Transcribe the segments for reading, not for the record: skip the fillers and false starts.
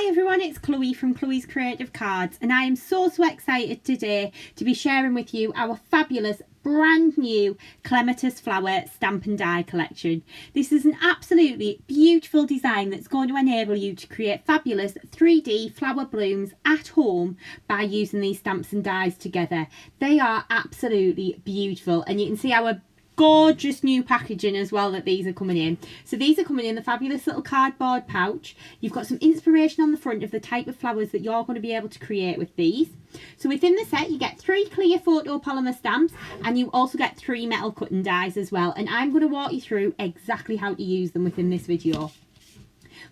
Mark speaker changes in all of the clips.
Speaker 1: Hi everyone, it's Chloe from Chloe's Creative Cards, and I am so excited today to be sharing with you our fabulous brand new Clematis flower stamp and die collection. This is an absolutely beautiful design that's going to enable you to create fabulous 3D flower blooms at home by using these stamps and dies together. They are absolutely beautiful, and you can see our gorgeous new packaging as well that these are coming in. So these are coming in the fabulous little cardboard pouch. You've got some inspiration on the front of the type of flowers that you're going to be able to create with these. So within the set you get 3 clear photopolymer stamps, and you also get 3 metal cutting dies as well, and I'm going to walk you through exactly how to use them within this video.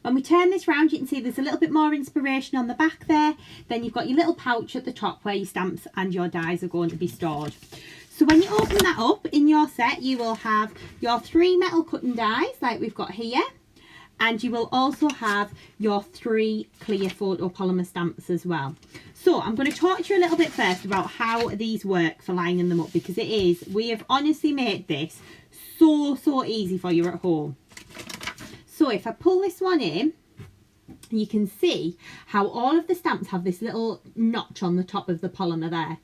Speaker 1: When we turn this round, you can see there's a little bit more inspiration on the back there. Then you've got your little pouch at the top where your stamps and your dies are going to be stored. So when you open that up in your set, you will have your 3 metal cutting dies like we've got here, and you will also have your 3 clear photopolymer stamps as well. So I'm going to talk to you a little bit first about how these work for lining them up, because we have honestly made this so easy for you at home. So if I pull this one in, you can see how all of the stamps have this little notch on the top of the polymer there.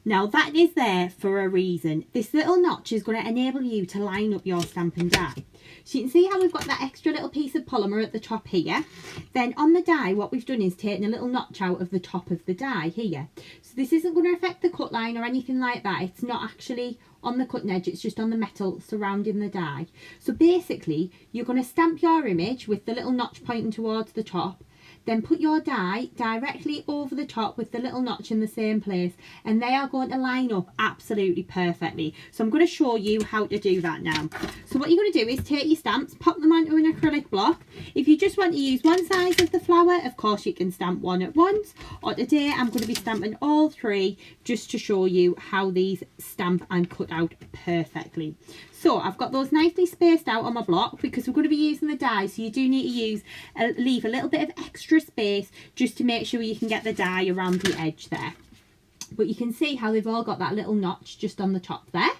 Speaker 1: Now that is there for a reason. This little notch is going to enable you to line up your stamp and die. So you can see how we've got that extra little piece of polymer at the top here. Then on the die, what we've done is taken a little notch out of the top of the die here. So this isn't going to affect the cut line or anything like that. It's not actually on the cutting edge, it's just on the metal surrounding the die. So basically, you're going to stamp your image with the little notch pointing towards the top. Then put your die directly over the top with the little notch in the same place, and they are going to line up absolutely perfectly. So I'm going to show you how to do that now. So what you're going to do is take your stamps, pop them onto an acrylic block. If you just want to use one size of the flower, of course you can stamp one at once, or today I'm going to be stamping all 3 just to show you how these stamp and cut out perfectly. So I've got those nicely spaced out on my block because we're going to be using the die, so you do need to leave a little bit of extra space just to make sure you can get the die around the edge there. But you can see how they've all got that little notch just on the top there.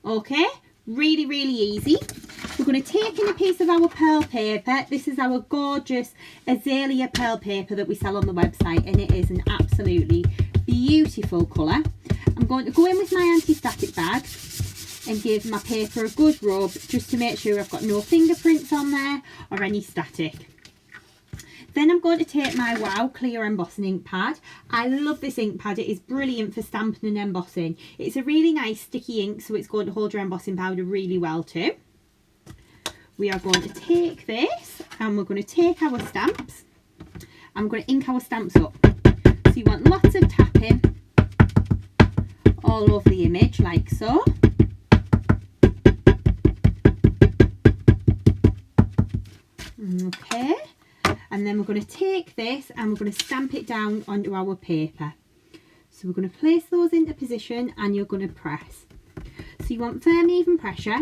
Speaker 1: Okay, really easy. We're going to take in a piece of our pearl paper. This is our gorgeous azalea pearl paper that we sell on the website, and it is an absolutely beautiful colour. I'm going to go in with my anti-static bag and give my paper a good rub just to make sure I've got no fingerprints on there or any static. Then I'm going to take my Wow clear embossing ink pad. I love this ink pad, it is brilliant for stamping and embossing. It's a really nice sticky ink, so it's going to hold your embossing powder really well too. We are going to take this and we're going to take our stamps and we're going to ink our stamps up. So you want lots of tapping all over the image like so. Okay, and then we're going to take this and we're going to stamp it down onto our paper. So we're going to place those into position and you're going to press. So you want firm, even pressure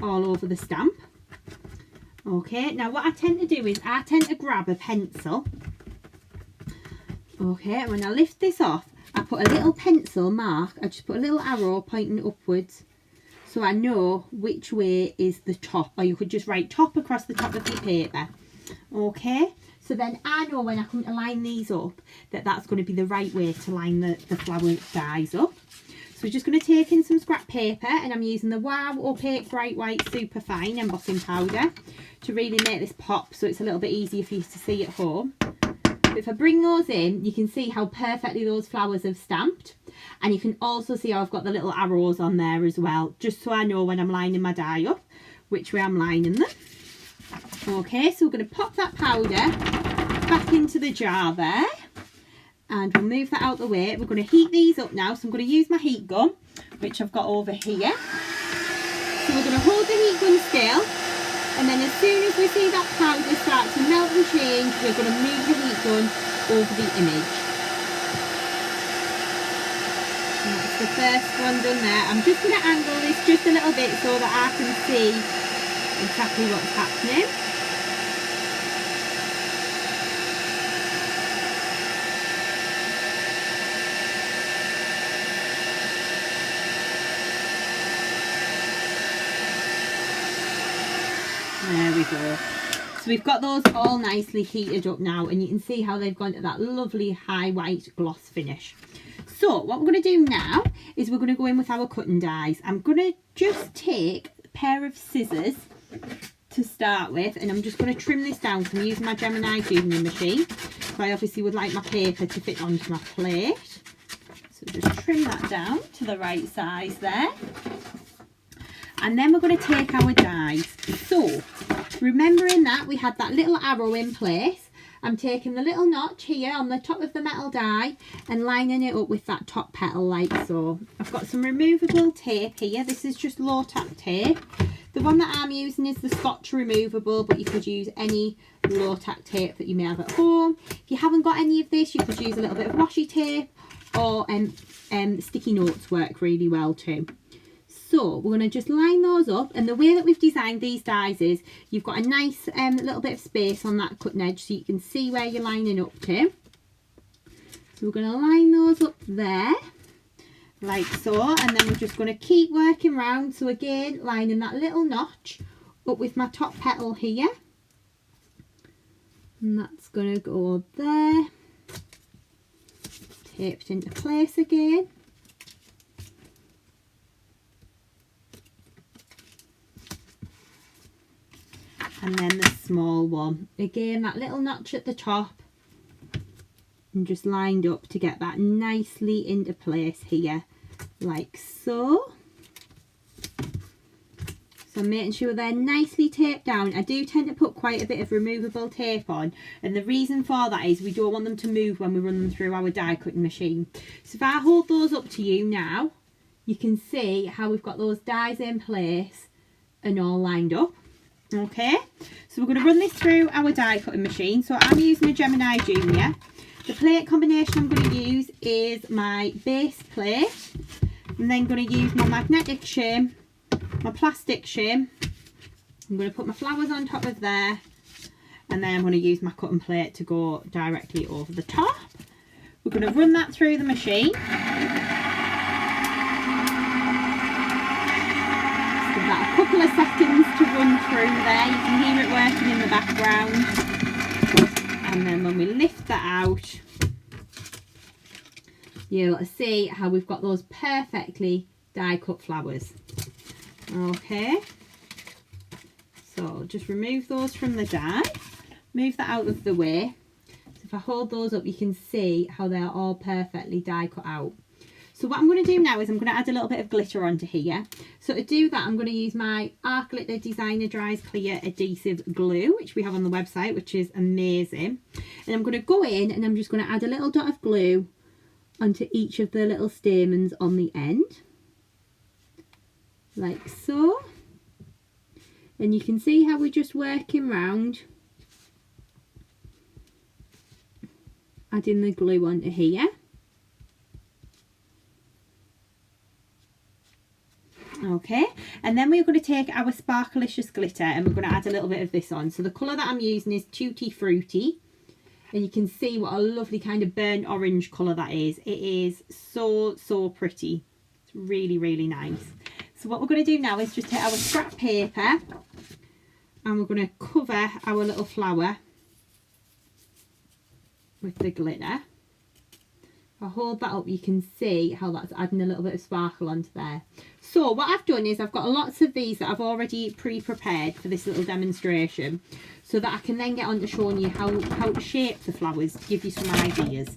Speaker 1: all over the stamp. Okay, now what I tend to do is I tend to grab a pencil. Okay, and when I lift this off, I put a little pencil mark, I just put a little arrow pointing upwards, so I know which way is the top, or you could just write top across the top of your paper. Okay, so then I know when I come to line these up that that's going to be the right way to line the flower dies up. So we're just going to take in some scrap paper, and I'm using the Wow Opaque Bright White Super Fine embossing powder to really make this pop so it's a little bit easier for you to see at home. But if I bring those in, you can see how perfectly those flowers have stamped. And you can also see how I've got the little arrows on there as well, just so I know when I'm lining my die up, which way I'm lining them. Okay, so we're going to pop that powder back into the jar there. And we'll move that out of the way. We're going to heat these up now. So I'm going to use my heat gun, which I've got over here. So we're going to hold the heat gun still. And then as soon as we see that powder start to melt and change, we're going to move the heat gun over the image. And that's the first one done there. I'm just going to angle this just a little bit so that I can see exactly what's happening. There we go. So we've got those all nicely heated up now, and you can see how they've gone to that lovely high white gloss finish. So what we're going to do now is we're going to go in with our cutting dies. I'm going to just take a pair of scissors to start with, and I'm just going to trim this down. So I'm using my Gemini Junior machine. So I obviously would like my paper to fit onto my plate. So just trim that down to the right size there. And then we're going to take our dies. So remembering that we had that little arrow in place, I'm taking the little notch here on the top of the metal die and lining it up with that top petal like so. I've got some removable tape here. This is just low tack tape. The one that I'm using is the Scotch removable, but you could use any low tack tape that you may have at home. If you haven't got any of this, you could use a little bit of washi tape, or sticky notes work really well too. So we're going to just line those up, and the way that we've designed these dies is you've got a nice little bit of space on that cutting edge so you can see where you're lining up to. So we're going to line those up there like so, and then we're just going to keep working round. So again, lining that little notch up with my top petal here, and that's going to go there, taped into place again. And then the small one, again that little notch at the top, and just lined up to get that nicely into place here like so. So I'm making sure they're nicely taped down. I do tend to put quite a bit of removable tape on, and the reason for that is we don't want them to move when we run them through our die cutting machine. So if I hold those up to you now, you can see how we've got those dies in place and all lined up. Okay, so we're going to run this through our die cutting machine. So I'm using a Gemini Junior. The plate combination I'm going to use is my base plate. I'm then going to use my magnetic shim, my plastic shim. I'm going to put my flowers on top of there, and then I'm going to use my cutting plate to go directly over the top. We're going to run that through the machine. A couple of seconds to run through there. You can hear it working in the background, and then when we lift that out, you'll see how we've got those perfectly die cut flowers. Okay, so just remove those from the die, move that out of the way. So if I hold those up, you can see how they're all perfectly die cut out. So what I'm going to do now is I'm going to add a little bit of glitter onto here. So to do that, I'm going to use my Art Glitter Designer Dries Clear Adhesive Glue, which we have on the website, which is amazing. And I'm going to go in and I'm just going to add a little dot of glue onto each of the little stamens on the end, like so. And you can see how we're just working round, adding the glue onto here. Okay, and then we're going to take our Sparklicious glitter and we're going to add a little bit of this on. So the colour that I'm using is Tutti Frutti, and you can see what a lovely kind of burnt orange colour that is. It is so pretty. It's really, really nice. So what we're going to do now is just take our scrap paper and we're going to cover our little flower with the glitter. If I hold that up, you can see how that's adding a little bit of sparkle onto there. So what I've done is I've got lots of these that I've already pre-prepared for this little demonstration, so that I can then get on to showing you how to shape the flowers to give you some ideas.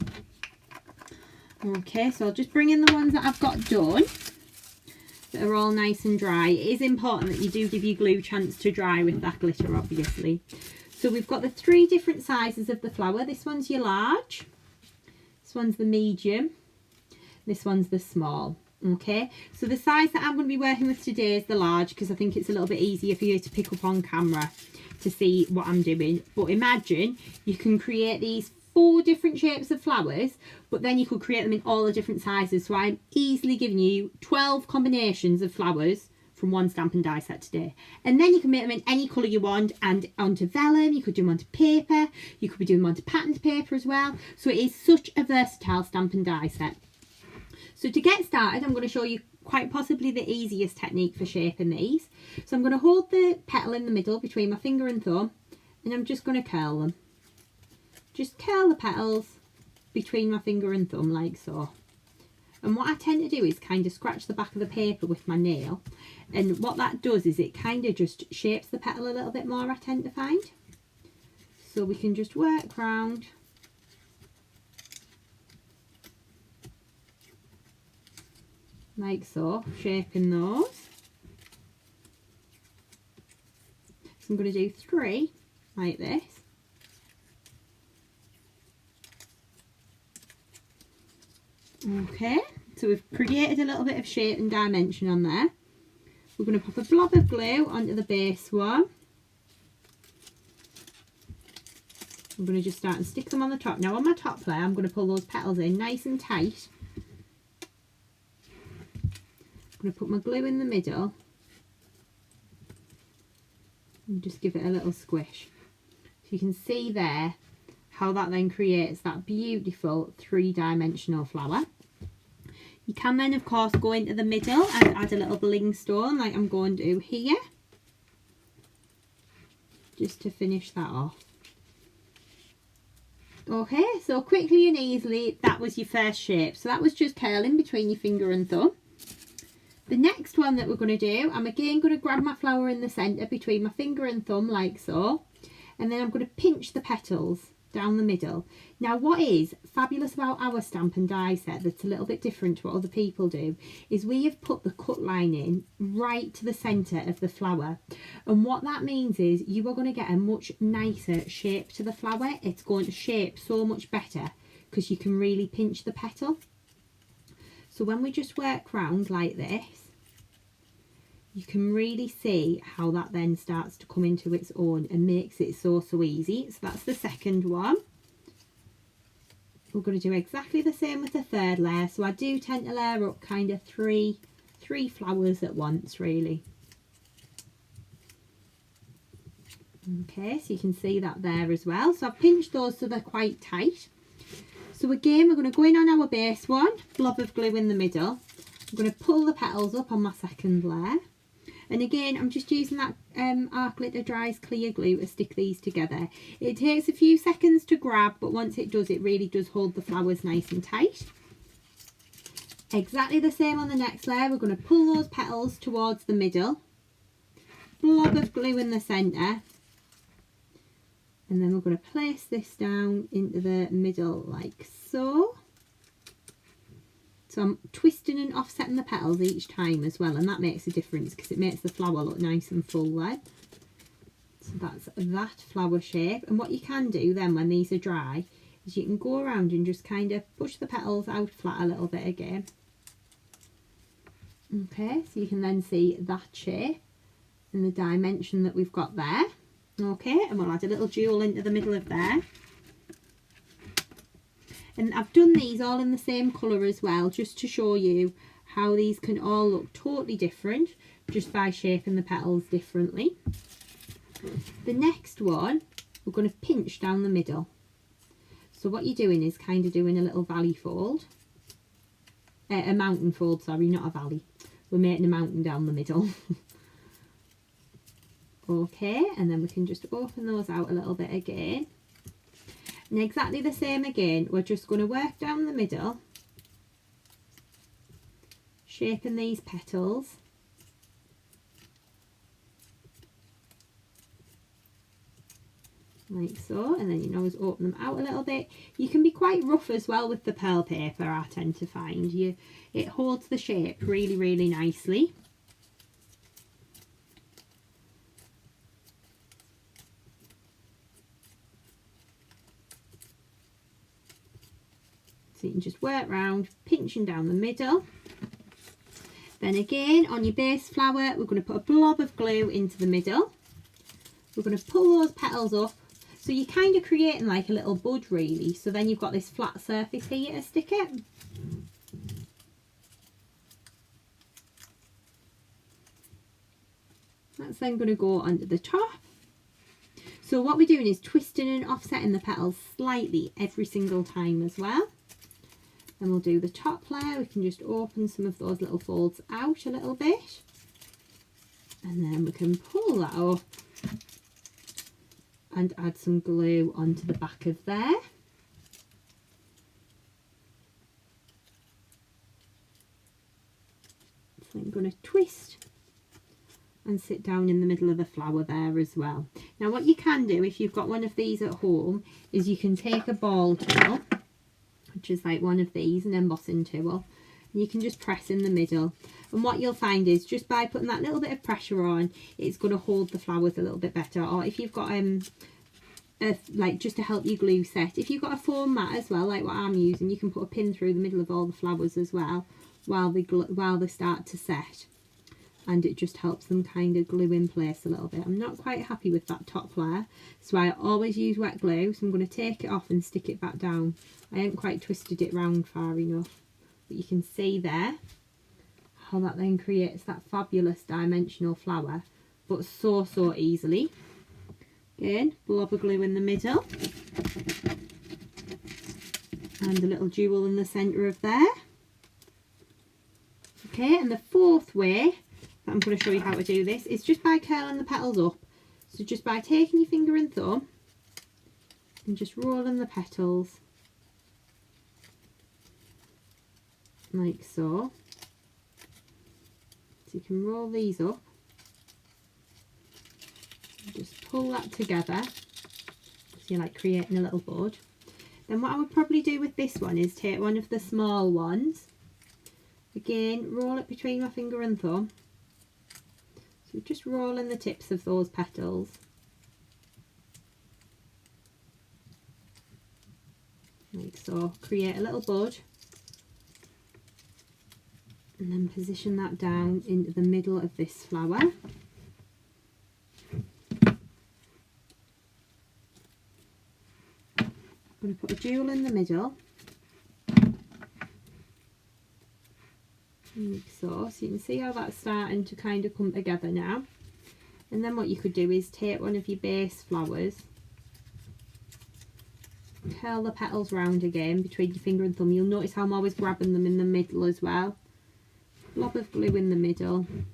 Speaker 1: Okay, so I'll just bring in the ones that I've got done that are all nice and dry. It is important that you do give your glue a chance to dry with that glitter, obviously. So we've got the 3 different sizes of the flower. This one's your large, this one's the medium, this one's the small. Okay, so the size that I'm going to be working with today is the large, because I think it's a little bit easier for you to pick up on camera to see what I'm doing. But imagine you can create these 4 different shapes of flowers, but then you could create them in all the different sizes. So I'm easily giving you 12 combinations of flowers from one Stampin' Die set today. And then you can make them in any colour you want, and onto vellum, you could do them onto paper, you could be doing them onto patterned paper as well. So it is such a versatile Stampin' Die set. So to get started, I'm going to show you quite possibly the easiest technique for shaping these. So I'm going to hold the petal in the middle between my finger and thumb, and I'm just going to curl them. Just curl the petals between my finger and thumb like so. And what I tend to do is kind of scratch the back of the paper with my nail, and what that does is it kind of just shapes the petal a little bit more, I tend to find. So we can just work round like so, shaping those. So I'm going to do 3 like this. Okay, so we've created a little bit of shape and dimension on there. We're going to pop a blob of glue onto the base one. I'm going to just start and stick them on the top. Now on my top layer, I'm going to pull those petals in nice and tight. I'm going to put my glue in the middle and just give it a little squish. So you can see there how that then creates that beautiful 3-dimensional flower. You can then of course go into the middle and add a little bling stone like I'm going to do here, just to finish that off. Okay, so quickly and easily that was your first shape. So that was just curling between your finger and thumb. The next one that we're going to do, I'm again going to grab my flower in the centre between my finger and thumb like so, and then I'm going to pinch the petals down the middle. Now what is fabulous about our stamp and die set that's a little bit different to what other people do is we have put the cut line in right to the centre of the flower, and what that means is you are going to get a much nicer shape to the flower. It's going to shape so much better because you can really pinch the petal. So when we just work round like this, you can really see how that then starts to come into its own and makes it so easy. So that's the second one. We're going to do exactly the same with the third layer. So I do tend to layer up kind of three flowers at once really. Okay, so you can see that there as well. So I've pinched those so they're quite tight. So again, we're going to go in on our base one, blob of glue in the middle. I'm going to pull the petals up on my second layer. And again, I'm just using that Arc Glitter Dries clear glue to stick these together. It takes a few seconds to grab, but once it does, it really does hold the flowers nice and tight. Exactly the same on the next layer. We're going to pull those petals towards the middle. Blob of glue in the centre. And then we're going to place this down into the middle like so. So I'm twisting and offsetting the petals each time as well, and that makes a difference because it makes the flower look nice and full there. So that's that flower shape. And what you can do then when these are dry is you can go around and just kind of push the petals out flat a little bit again. Okay, so you can then see that shape and the dimension that we've got there. Okay, and we'll add a little jewel into the middle of there. And I've done these all in the same colour as well, just to show you how these can all look totally different just by shaping the petals differently. The next one, we're going to pinch down the middle. So what you're doing is kind of doing a little valley fold. A mountain fold, sorry, not a valley. We're making a mountain down the middle. Okay, and then we can just open those out a little bit again. And exactly the same again, we're just going to work down the middle, shaping these petals. Like so, and then you can always open them out a little bit. You can be quite rough as well with the pearl paper, I tend to find. It holds the shape really, really nicely. So you can just work round, pinching down the middle. Then again, on your base flower, we're going to put a blob of glue into the middle. We're going to pull those petals up. So you're kind of creating like a little bud really. So then you've got this flat surface here to stick it. That's then going to go under the top. So what we're doing is twisting and offsetting the petals slightly every single time as well. Then we'll do the top layer. We can just open some of those little folds out a little bit. And then we can pull that up and add some glue onto the back of there. So I'm going to twist and sit down in the middle of the flower there as well. Now what you can do if you've got one of these at home is you can take a ball tool, which is like one of these, an embossing tool, and you can just press in the middle, and what you'll find is just by putting that little bit of pressure on, it's going to hold the flowers a little bit better. Or if you've got like just to help you glue set, if you've got a foam mat as well, like what I'm using, you can put a pin through the middle of all the flowers as well while they start to set, and it just helps them kind of glue in place a little bit. I'm not quite happy with that top layer, so I always use wet glue, so I'm going to take it off and stick it back down. I haven't quite twisted it round far enough, but you can see there how that then creates that fabulous dimensional flower, but so easily. Again, blob of glue in the middle and a little jewel in the centre of there. Okay, and the fourth way that I'm going to show you how to do this is just by curling the petals up. So just by taking your finger and thumb and just rolling the petals like so. So you can roll these up, and just pull that together, so you're like creating a little bud. Then what I would probably do with this one is take one of the small ones, again roll it between my finger and thumb, so just rolling the tips of those petals, like so, create a little bud, and then position that down into the middle of this flower. I'm going to put a jewel in the middle, like so you can see how that's starting to kind of come together now. And then what you could do is take one of your base flowers, curl the petals round again between your finger and thumb. You'll notice how I'm always grabbing them in the middle as well. Blob of glue in the middle, and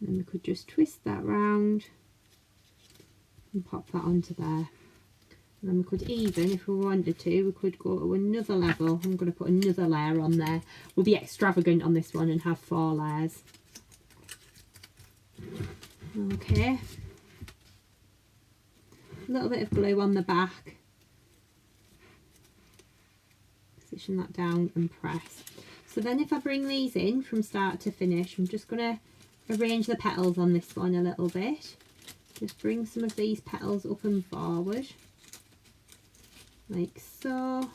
Speaker 1: then we could just twist that round and pop that onto there. And then we could even, if we wanted to, we could go to another level. I'm going to put another layer on there. We'll be extravagant on this one and have 4 layers. Okay, a little bit of glue on the back, position that down and press. So then if I bring these in from start to finish, I'm just going to arrange the petals on this one a little bit. Just bring some of these petals up and forward, like so.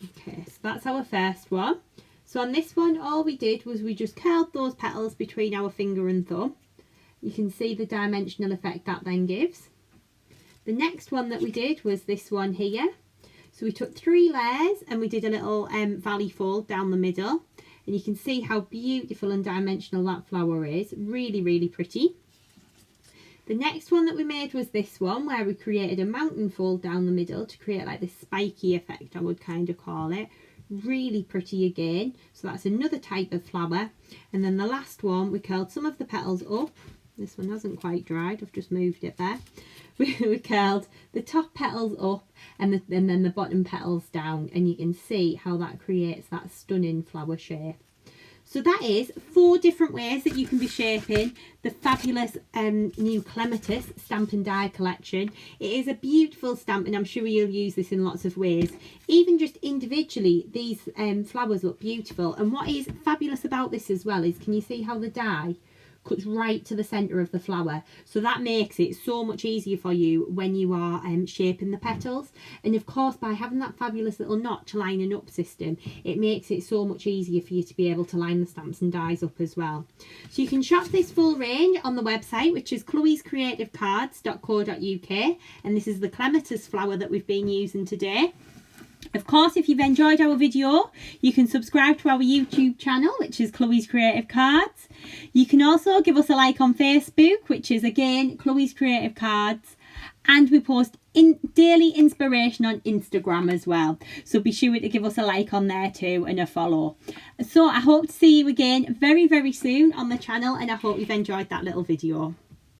Speaker 1: Okay, so that's our first one. So on this one, all we did was we just curled those petals between our finger and thumb. You can see the dimensional effect that then gives. The next one that we did was this one here. So we took 3 layers and we did a little valley fold down the middle, and you can see how beautiful and dimensional that flower is. Really pretty. The next one that we made was this one, where we created a mountain fold down the middle to create like this spiky effect, I would kind of call it. Really pretty again. So that's another type of flower. And then the last one, we curled some of the petals up. This one hasn't quite dried, I've just moved it there. We curled the top petals up and then the bottom petals down, and you can see how that creates that stunning flower shape. So that is 4 different ways that you can be shaping the fabulous new Clematis stamp and die collection. It is a beautiful stamp, and I'm sure you'll use this in lots of ways. Even just individually, these flowers look beautiful. And what is fabulous about this as well is, can you see how the die cuts right to the centre of the flower? So that makes it so much easier for you when you are shaping the petals. And of course, by having that fabulous little notch lining up system, it makes it so much easier for you to be able to line the stamps and dies up as well. So you can shop this full range on the website, which is chloescreativecards.co.uk, and this is the Clematis flower that we've been using today. Of course, if you've enjoyed our video, you can subscribe to our YouTube channel, which is Chloe's Creative Cards. You can also give us a like on Facebook, which is again Chloe's Creative Cards. And we post daily inspiration on Instagram as well. So be sure to give us a like on there too and a follow. So I hope to see you again very, very soon on the channel, and I hope you've enjoyed that little video.